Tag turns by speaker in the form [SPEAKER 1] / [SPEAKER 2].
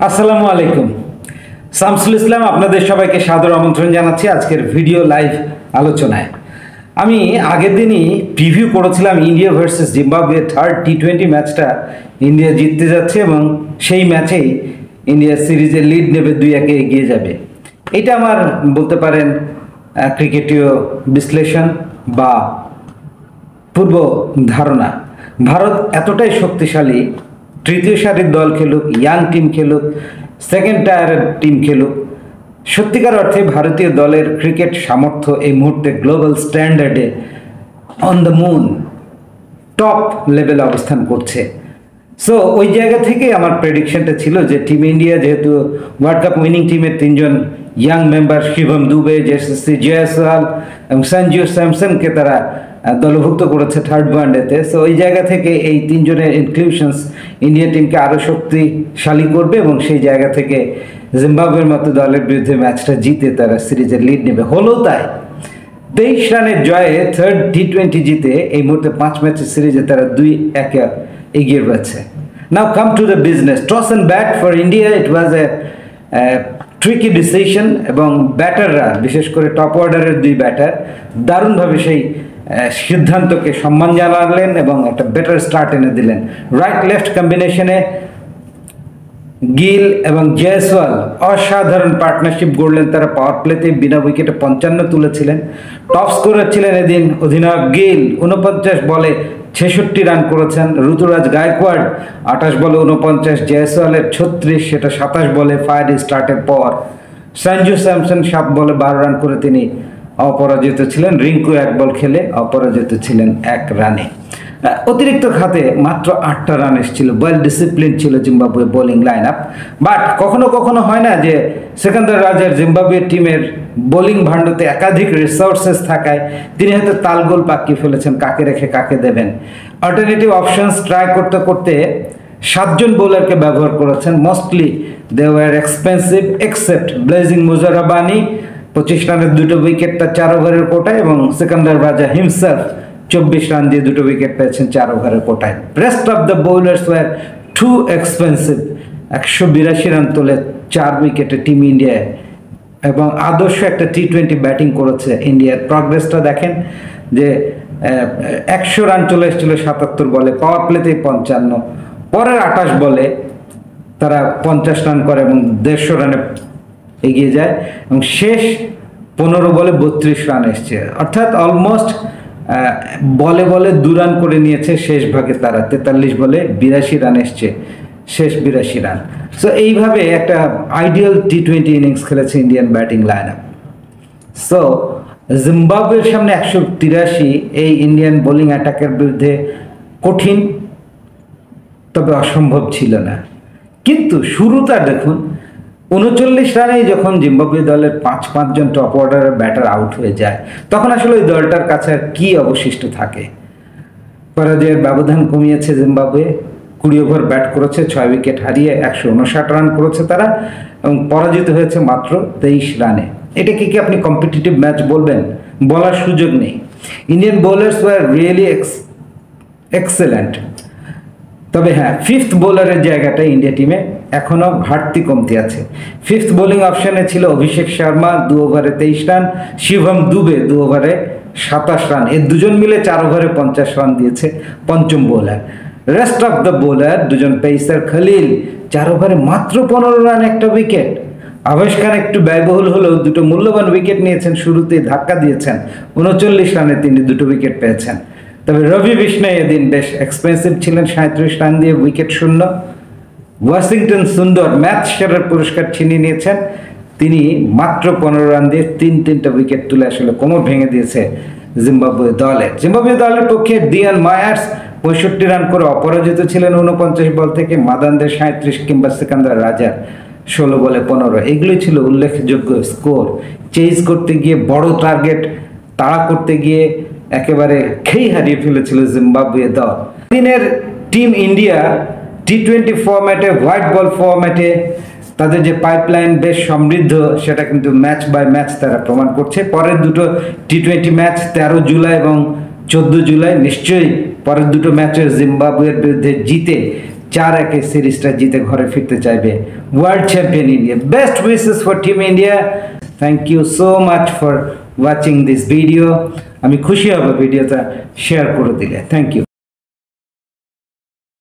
[SPEAKER 1] আসসালামু আলাইকুম। শামসুল ইসলাম আপনাদের সবাইকে সাদর আমন্ত্রণ জানাচ্ছি আজকের ভিডিও লাইভ আলোচনায়। আমি আগের দিনই প্রিভিউ করেছিলাম India versus Zimbabwe third T20 ম্যাচটা ইন্ডিয়া জিততে যাচ্ছে এবং সেই ম্যাচেই ইন্ডিয়া সিরিজের লিড নেবে 2-1 এগিয়ে যাবে। এটা আমার বলতে পারেন ক্রিকেটীয় বিশ্লেষণ বা পূর্ব ধারণা। ভারত এতটাই শক্তিশালী, তৃতীয় সারির দল খেলুক, ইয়াং টিম খেলুক, সেকেন্ড টায়ারের টিম খেলুক, সত্যিকার অর্থে ভারতীয় দলের ক্রিকেট সামর্থ্য এই মুহূর্তে গ্লোবাল স্ট্যান্ডার্ডে অন দ্য মুন টপ লেভেলে অবস্থান করছে। সো ওই জায়গা থেকে আমার প্রেডিকশনটা ছিল যে টিম ইন্ডিয়া যেহেতু ওয়ার্ল্ড কাপ উইনিং টিমের 3জন ইয়াং মেম্বার শিবম দুবে, যশস্বী জয়সওয়াল এবং সঞ্জু স্যামসনকে তারা দলভুক্ত করেছে থার্ড ওয়ানডেতে। সো ওই জায়গা থেকে এই 3জনের ইনক্লুশনস ইন্ডিয়া টিমকে আরও শক্তিশালী করবে এবং সেই জায়গা থেকে জিম্বাবুয়ের মতো দলের বিরুদ্ধে ম্যাচটা জিতে তারা সিরিজের লিড নেবে। হলো তাই, 23 রানের জয়ে থার্ড টি20 জিতে এই মুহূর্তে 5 ম্যাচের সিরিজে তারা 2-1 এগিয়ে রয়েছে। Now come to the business. Toss and bat for India, it was a tricky decision এবং ব্যাটাররা, বিশেষ করে টপ অর্ডারের 2 ব্যাটার দারুণভাবে সেই সিদ্ধান্তকে সম্মান জানালেন এবং একটা বেটার স্টার্ট এনে দিলেন। রাইট লেফট কম্বিনেশনে গিল এবং জয়সওয়াল অসাধারণ পার্টনারশিপ গড়লেন। তারা পাওয়ার প্লেতে বিনা উইকেটে 55 তুলেছিলেন। টপ স্কোরার ছিলেন এদিন অধিনায়ক গিল, 49 বলে 66 রান করেছেন। ঋতুরাজ গায়কোয়াড় 28 বলে 49, জয়সওয়ালের 36, সেটা 27 বলে ফায়ার স্টার্টের পর। সঞ্জু স্যামসন 7 বলে 12 রান করে তিনি অপরাজিত ছিলেন। রিঙ্কু 1 বল খেলে অপরাজিত ছিলেন 1 রানে। অতিরিক্ত খাতে মাত্র 8টা রান এসেছিল। ওয়েল ডিসিপ্লিন ছিল Zimbabwe bowling line up. But কখনো কখনো হয় না যে সিকান্দার রাজার জিম্বাবুয়ে টিমের বোলিং ভাণ্ডতে একাধিক রিসোর্সেস থাকায় তিনি হয়তো তালগোল পাকিয়ে ফেলেছেন কাকে রেখে কাকে দেবেন। অল্টারনেটিভ অপশনস ট্রাই করতে করতে 7জন বোলারকে ব্যবহার করেছেন। Mostly they were expensive except blazing Muzarabani, 25 রানের 2টো উইকেট তার 4 ওভারের কোটায়, এবং সিকান্দার রাজা হিমসেলফ 24 রান দিয়ে 2টো উইকেট পেয়েছেন 4 ওভারের কোটায়। Rest of the bowlers were too expensive. 182 run তোলে 4 উইকেটে টিম ইন্ডিয়ায় এবং আদর্শ একটা টি20 ব্যাটিং করেছে। ইন্ডিয়ার প্রগ্রেসটা দেখেন যে 100 রান চলে এসেছিল 77 বলে, পাওয়ার প্লেতেই 55, পরের 28 বলে তারা 50 রান করে এবং 150 রানে এগিয়ে যায় এবং শেষ 15 বলে 32 রান এসছে। অর্থাৎ অলমোস্ট বলে বলে 2 রান করে নিয়েছে শেষ ভাগে তারা। 43 বলে 82 রান এসছে, শেষ 82 রান। সো এইভাবে একটা আইডিয়াল টি20 ইনিংস খেলেছে Indian batting line up. So জিম্বাবুয়ের সামনে 183 এই ইন্ডিয়ান বোলিং অ্যাটাকের বিরুদ্ধে কঠিন, তবে অসম্ভব ছিল না। কিন্তু শুরুটা দেখুন, 39 রানেই যখন জিম্বাবুয়ে দলের 5-5জন টপ অর্ডারের ব্যাটার আউট হয়ে যায়, তখন আসলে ওই দলটার কাছে আর কি অবশিষ্ট থাকে। পরাজয়ের ব্যবধান কমিয়েছে জিম্বাবুয়ে। 20 ওভার ব্যাট করেছে, 6 উইকেট হারিয়ে 159 রান করেছে তারা এবং পরাজিত হয়েছে মাত্র 23 রানে। এটাকে কি আপনি কম্পিটিটিভ ম্যাচ বলবেন? বলার সুযোগ নেই। Indian bowlers war really excellent. তবে হ্যাঁ, 5th বোলারের জায়গাটা ইন্ডিয়া টিমে এখনও ঘাটতি কমতি আছে। 5th বোলিং অপশনে ছিল অভিষেক শর্মা 2 ওভারে 23 রান, শিবম দুবে 2 ওভারে 27 রান। এই দুজন মিলে 4 ওভারে 50 রান দিয়েছে পঞ্চম bowler. Rest of the bowler, 2জন পেসার খলিল 4 ওভারে মাত্র 15 রান, 1টা উইকেট। আবেশ খান একটু ব্যয়বহুল হলেও 2টো মূল্যবান উইকেট নিয়েছেন, শুরুতেই ধাক্কা দিয়েছেন। 39 রানে তিনি 2টো উইকেট পেয়েছেন। তবে রবি বিষ্ণয় এদিন বেশ এক্সপেন্সিভ ছিলেন, 37 রান দিয়ে উইকেট শূন্য। ওয়াশিংটন সুন্দর ম্যাচ সেরার পুরস্কার ছিনিয়ে নিয়েছেন, তিনি মাত্র 15 রান দিয়ে 3-3টা উইকেট তুলে আসলে কোমর ভেঙে দিয়েছে জিম্বাবুয়ে দলের। জিম্বাবুয়ে দলের পক্ষে ডিয়ান মায়ার্স 65 রান করে অপরাজিত ছিলেন 49 বল থেকে। মাদানদের 37 কিংবা সিকান্দার রাজার 16 বলে 15। এগুলোই ছিল উল্লেখযোগ্য স্কোর। চেজ করতে গিয়ে, বড় টার্গেট তাড়া করতে গিয়ে একেবারে খেই হারিয়ে ফেলেছিল জিম্বাবুয়ে দল। দিনের টিম ইন্ডিয়া টি20 ফরম্যাটে, হোয়াইট বল ফরম্যাটে তাদের যে পাইপলাইন বেশ সমৃদ্ধ, সেটা কিন্তু ম্যাচ বাই ম্যাচ তারা প্রমাণ করছে। পরের 2টো টি20 ম্যাচ 13 জুলাই এবং 14 জুলাই নিশ্চয়ই পরের 2টো ম্যাচে জিম্বাবুয়ের বিরুদ্ধে জিতে 4-1 সিরিজটা জিতে ঘরে ফিরতে চাইবে world champion India. Best wishes for team India. Thank you so much for watching this video. আমি খুশি হব ভিডিওটা শেয়ার করে দিলে। Thank you.